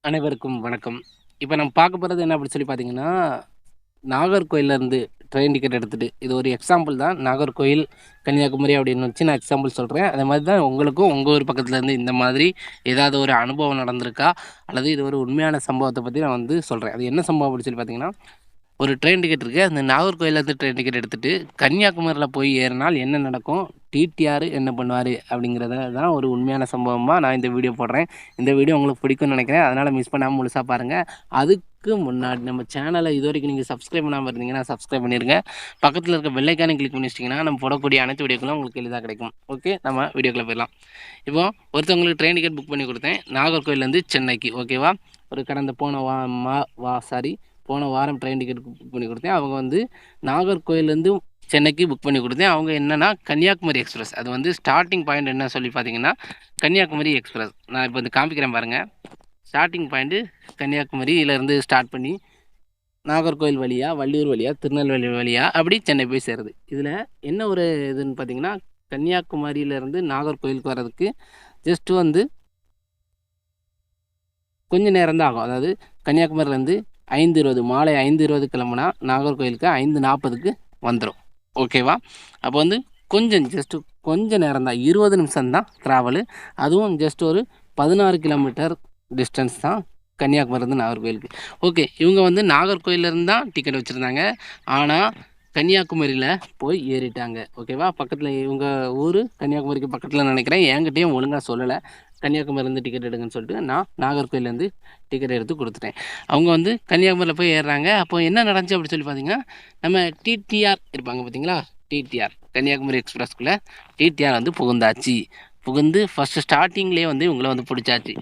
அனைவருக்கும் வணக்கம். இப்ப நம்ம பார்க்க போறது என்ன அப்படின்னு சொல்லி பார்த்தீங்கன்னா, நாகர்கோயில்லேருந்து ட்ரெயின் டிக்கெட் எடுத்துட்டு, இது ஒரு எக்ஸாம்பிள் தான். நாகர்கோயில், கன்னியாகுமரி அப்படின்னு வச்சு நான் எக்ஸாம்பிள் சொல்றேன். அதே மாதிரி தான் உங்களுக்கும் உங்க ஊர் பக்கத்துலேருந்து இந்த மாதிரி ஏதாவது ஒரு அனுபவம் நடந்திருக்கா? அல்லது இது ஒரு உண்மையான சம்பவத்த பத்தி நான் வந்து சொல்றேன். அது என்ன சம்பவம் அப்படின்னு சொல்லி பார்த்தீங்கன்னா, ஒரு ட்ரெயின் டிக்கெட் இருக்கு. அந்த நாகர்கோயிலேருந்து ட்ரெயின் டிக்கெட் எடுத்துட்டு, கன்னியாகுமரியில போய் ஏறுனால் என்ன நடக்கும்? டிடிஆர் என்ன பண்ணுவாரு? அப்படிங்கிறத தான் ஒரு உண்மையான சம்பவமா நான் இந்த வீடியோ போடுறேன். இந்த வீடியோ உங்களுக்கு பிடிக்கும்னு நினைக்கிறேன். அதனால மிஸ் பண்ணாம முழுசா பாருங்க. அதுக்கு முன்னாடி நம்ம சேனலை இதுவரைக்கும் நீங்க சப்ஸ்கிரைப் பண்ணாம இருந்தீங்கன்னா, சப்ஸ்கிரைப் பண்ணிருங்க. பக்கத்துல இருக்க பெல் ஐகானை கிளிக் பண்ணி வச்சிட்டீங்கன்னா, நம்ம போடக்கூடிய அனைத்து வீடியோக்களும் உங்களுக்கு எளிதா கிடைக்கும். ஓகே, நம்ம வீடியோக்குள்ள போயிடலாம். இப்போ ஒருத்தவங்களுக்கு ட்ரெயின் டிக்கெட் புக் பண்ணி கொடுத்தேன். நாகர்கோயிலேருந்து சென்னைக்கு. ஓகேவா? ஒரு கடந்த போன வா மா வா சாரி போன வாரம் ட்ரெயின் டிக்கெட் புக் பண்ணி கொடுத்தேன். அவங்க வந்து நாகர்கோயிலேருந்து சென்னைக்கு புக் பண்ணி கொடுத்தேன். அவங்க என்னன்னா கன்னியாகுமரி எக்ஸ்பிரஸ். அது வந்து ஸ்டார்ட்டிங் பாயிண்ட் என்ன சொல்லி பார்த்தீங்கன்னா, கன்னியாகுமரி எக்ஸ்பிரஸ். நான் இப்போ வந்து காமிக்கிறேன் பாருங்க. ஸ்டார்ட்டிங் பாயிண்ட்டு கன்னியாகுமரியிலேருந்து ஸ்டார்ட் பண்ணி நாகர்கோயில் வழியா, வள்ளியூர் வழியா, திருநெல்வேலி வழியா அப்படி சென்னை போய் சேருது. இதில் என்ன ஒரு இதுன்னு பார்த்தீங்கன்னா, கன்னியாகுமரியிலேருந்து நாகர்கோயிலுக்கு வர்றதுக்கு ஜஸ்ட் வந்து கொஞ்சம் நேரம் தான் ஆகும். அதாவது கன்னியாகுமரியிலேருந்து 5:20 மாலை 5:20 கிளம்புனா நாகர்கோயிலுக்கு 5:40க்கு வந்துடும். ஓகேவா? அப்போ வந்து கொஞ்சம் ஜஸ்ட்டு கொஞ்சம் நேரம் தான், 20 நிமிஷம் தான் ட்ராவலு. அதுவும் ஜஸ்ட் ஒரு 16 கிலோமீட்டர் டிஸ்டன்ஸ் தான் கன்னியாகுமரிலேருந்து நாகர்கோயிலுக்கு. ஓகே, இவங்க வந்து நாகர்கோயிலேருந்து தான் டிக்கெட் வச்சுருந்தாங்க. ஆனால் கன்னியாகுமரியில் போய் ஏறிட்டாங்க. ஓகேவா? பக்கத்தில் இவங்க ஊர் கன்னியாகுமரிக்கு பக்கத்தில் நினைக்கிறேன். என்கிட்டயும் ஒழுங்காக சொல்லலை. கன்னியாகுமரிலேருந்து டிக்கெட் எடுங்கன்னு சொல்லிட்டு நான் நாகர்கோயிலேருந்து டிக்கெட் எடுத்து கொடுத்துட்டேன். அவங்க வந்து கன்னியாகுமரியில் போய் ஏறுறாங்க. அப்போ என்ன நடந்துச்சு அப்படி சொல்லி பார்த்தீங்கன்னா, நம்ம டிடிஆர் இருப்பாங்க பார்த்தீங்களா? டிடிஆர் கன்னியாகுமரி எக்ஸ்பிரஸ்க்குள்ளே டிடிஆர் வந்து புகுந்தாச்சு. புகுந்து ஃபஸ்ட்டு ஸ்டார்டிங்லேயே வந்து இவங்கள வந்து பிடிச்சாச்சு.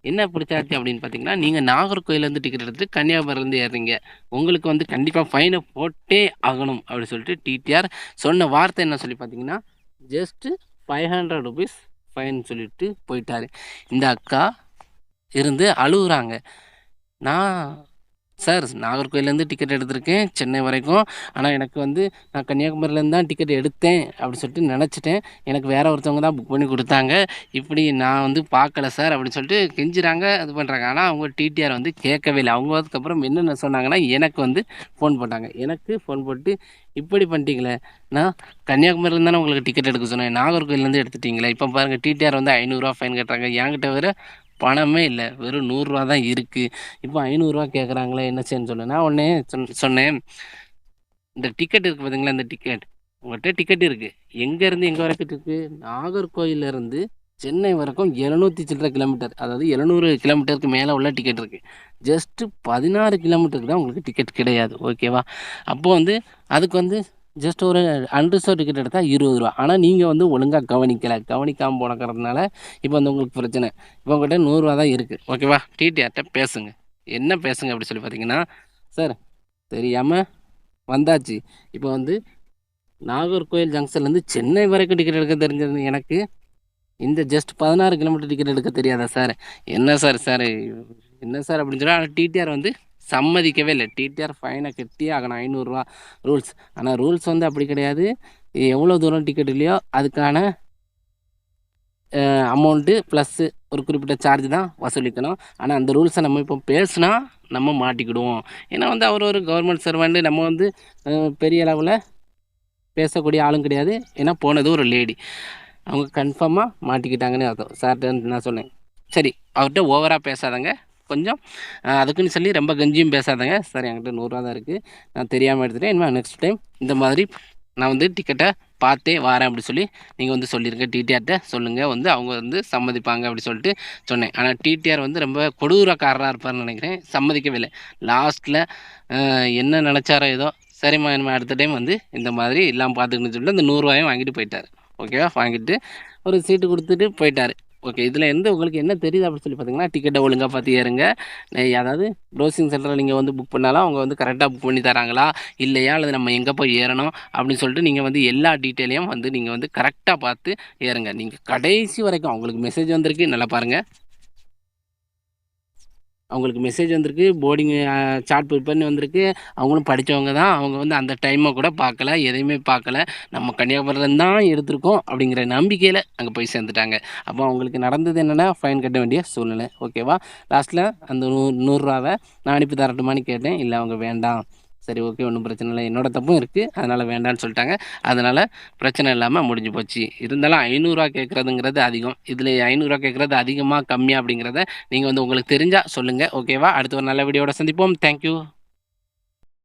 என்ன பிடிச்சாச்சு அப்படின்னு பார்த்தீங்கன்னா, நீங்கள் நாகர்கோயிலேருந்து டிக்கெட் எடுத்துட்டு கன்னியாகுமரிலேருந்து ஏறுறீங்க, உங்களுக்கு வந்து கண்டிப்பாக ஃபைனை போட்டே ஆகணும் அப்படின்னு சொல்லிட்டு டிடிஆர் சொன்ன வார்த்தை என்ன சொல்லி பார்த்தீங்கன்னா, ஜஸ்ட்டு ₹500 ஃபைன் சொல்லிட்டு போயிட்டாரு. இந்த அக்கா இருந்து அழுகுறாங்க. நான் சார் நாகர்கோயிலேருந்து டிக்கெட் எடுத்திருக்கேன் சென்னை வரைக்கும். ஆனால் எனக்கு வந்து நான் கன்னியாகுமரியிலேருந்து தான் டிக்கெட் எடுத்தேன் அப்படின்னு சொல்லிட்டு நினச்சிட்டேன். எனக்கு வேறு ஒருத்தவங்க தான் புக் பண்ணி கொடுத்தாங்க. இப்படி நான் வந்து பார்க்கல சார் அப்படின்னு சொல்லிட்டு கெஞ்சுறாங்க, இது பண்ணுறாங்க. ஆனால் அவங்க டிடிஆர் வந்து கேட்கவே இல்லை. அவங்க அதுக்கப்புறம் என்னென்ன சொன்னாங்கன்னா, எனக்கு வந்து ஃபோன் போட்டாங்க. எனக்கு ஃபோன் போட்டு இப்படி பண்ணிட்டீங்களே, நான் கன்னியாகுமரியிலேருந்து தானே உங்களுக்கு டிக்கெட் எடுக்க சொன்னேன், நாகர்கோயிலேருந்து எடுத்துட்டீங்களே. இப்போ பாருங்கள் டிடிஆர் வந்து ₹500 ஃபைன் கட்டுறாங்க. என்கிட்ட வேறு பணமே இல்லை, வெறும் ₹100 தான் இருக்குது. இப்போ ₹500 கேட்குறாங்களே, என்ன செய்யன்னு சொல்லு. நான் உடனே சொன்னேன், இந்த டிக்கெட் இருக்குது பார்த்தீங்களா, இந்த டிக்கெட் உங்கள்கிட்ட டிக்கெட் இருக்குது. எங்கேருந்து எங்கே வரைக்கும் இருக்குது? நாகர்கோயிலேருந்து சென்னை வரைக்கும் 700 சில்லற கிலோமீட்டர், அதாவது 700 கிலோமீட்டருக்கு மேலே உள்ள டிக்கெட் இருக்குது. ஜஸ்ட்டு 16 கிலோமீட்டருக்கு தான் உங்களுக்கு டிக்கெட் கிடையாது. ஓகேவா? அப்போது வந்து அதுக்கு வந்து ஜஸ்ட் ஒரு அன்ரிசர்வ் டிக்கெட் எடுத்தால் ₹20. ஆனால் நீங்கள் வந்து ஒழுங்காக கவனிக்காமல் போனக்கிறதுனால இப்போ வந்து உங்களுக்கு பிரச்சனை. இப்போ உங்கள்கிட்ட ₹100 தான் இருக்குது. ஓகேவா? டிடிஆர்ட்ட பேசுங்க. என்ன பேசுங்க அப்படி சொல்லி பார்த்தீங்கன்னா, சார் தெரியாமல் வந்தாச்சு. இப்போ வந்து நாகர்கோயில் ஜங்ஷன்லேருந்து சென்னை வரைக்கும் டிக்கெட் எடுக்க தெரிஞ்சது எனக்கு. இந்த ஜஸ்ட் 16 கிலோமீட்டர் டிக்கெட் எடுக்க தெரியாதா சார்? என்ன சார் சார் என்ன சார் அப்படின்னு சொல்லி, ஆனால் டிடிஆர் வந்து சம்மதிக்கவே இல்லை. டிடிஆர் ஃபைனை கட்டியே ஆகணும், ₹500 ரூல்ஸ். ஆனால் ரூல்ஸ் வந்து அப்படி கிடையாது. எவ்வளோ தூரம் டிக்கெட் இல்லையோ அதுக்கான அமௌண்ட்டு ப்ளஸ்ஸு ஒரு குறிப்பிட்ட சார்ஜ் தான் வசூலிக்கணும். ஆனால் அந்த ரூல்ஸை நம்ம இப்போ பேசுனா நம்ம மாட்டிக்கிடுவோம். ஏன்னா வந்து அவர் ஒரு கவர்மெண்ட் சர்வெண்ட். நம்ம வந்து பெரிய அளவில் பேசக்கூடிய ஆளும் கிடையாது. ஏன்னா போனது ஒரு லேடி. அவங்க கன்ஃபார்மாக மாட்டிக்கிட்டாங்கன்னு அர்த்தம். சார்கிட்ட நான் சொன்னேன், சரி அவர்கிட்ட ஓவராக பேசாதங்க, கொஞ்சம் அதுக்குன்னு சொல்லி ரொம்ப கெஞ்சியும் பேசாதங்க சார், என்கிட்ட ₹100 தான் இருக்குது, நான் தெரியாமல் எடுத்துகிட்டேன், இனிமேல் நெக்ஸ்ட் டைம் இந்த மாதிரி நான் வந்து டிக்கெட்டை பார்த்தே வரேன் அப்படி சொல்லி நீங்கள் வந்து சொல்லிடுங்க, டிடிஆர்கிட்ட சொல்லுங்கள், வந்து அவங்க வந்து சம்மதிப்பாங்க அப்படி சொல்லிட்டு சொன்னேன். ஆனால் டிடிஆர் வந்து ரொம்ப கொடூரக்காரராக இருப்பார்னு நினைக்கிறேன். சம்மதிக்கவே இல்லை. லாஸ்ட்டில் என்ன நினச்சாரோ ஏதோ, சரிம்மா இனிமேல் அடுத்த டைம் வந்து இந்த மாதிரி இல்லாமல் பார்த்துக்கணும்னு சொல்லிட்டு அந்த ₹100 வாங்கிட்டு போயிட்டார். ஓகேவா? வாங்கிட்டு ஒரு சீட்டு கொடுத்துட்டு போயிட்டார். ஓகே, இதில் எந்த உங்களுக்கு என்ன தெரியுது அப்படின்னு சொல்லி பார்த்தீங்கன்னா, டிக்கெட்டை ஒழுங்காக பார்த்து ஏறுங்க. அதாவது ப்ரௌசிங் சென்டரில் நீங்கள் வந்து புக் பண்ணாலும் அவங்க வந்து கரெக்டாக புக் பண்ணி தராங்களா இல்லையா, அல்லது நம்ம எங்கே போய் ஏறணும் அப்படின்னு சொல்லிட்டு நீங்கள் வந்து எல்லா டீட்டெயிலையும் வந்து நீங்கள் வந்து கரெக்டாக பார்த்து ஏறுங்க. நீங்கள் கடைசி வரைக்கும் அவங்களுக்கு மெசேஜ் வந்திருக்கு, நல்லா பாருங்கள். அவங்களுக்கு மெசேஜ் வந்திருக்கு, போர்டிங்கு சார்ட் ப்ரிப்பேர்னு வந்திருக்கு. அவங்களும் படித்தவங்க தான். அவங்க வந்து அந்த டைமை கூட பார்க்கல, எதையுமே பார்க்கல. நம்ம கன்னியாகுமரியிலேருந்து தான் எடுத்திருக்கோம் அப்படிங்கிற நம்பிக்கையில் அங்கே போய் சேர்ந்துட்டாங்க. அப்போ அவங்களுக்கு நடந்தது என்னென்னா, ஃபைன் கட்ட வேண்டிய சூழ்நிலை. ஓகேவா? லாஸ்ட்டில் அந்த ரூ. 100 நான் அனுப்பி தரட்டுமான்னு கேட்டேன். இல்லை அவங்க வேண்டாம். சரி ஓகே, ஒன்றும் பிரச்சனை இல்லை, என்னோட தப்பும் இருக்குது, அதனால் வேண்டான்னு சொல்லிட்டாங்க. அதனால் பிரச்சனை இல்லாமல் முடிஞ்சு போச்சு. இருந்தாலும் ரூ. 500 கேட்குறதுங்கிறது அதிகம். இதில் ரூ. 500 கேட்குறது அதிகமாக கம்மியாக அப்படிங்கிறத நீங்கள் வந்து உங்களுக்கு தெரிஞ்சால் சொல்லுங்கள். ஓகேவா? அடுத்த ஒரு நல்ல வீடியோட சந்திப்போம். தேங்க்யூ.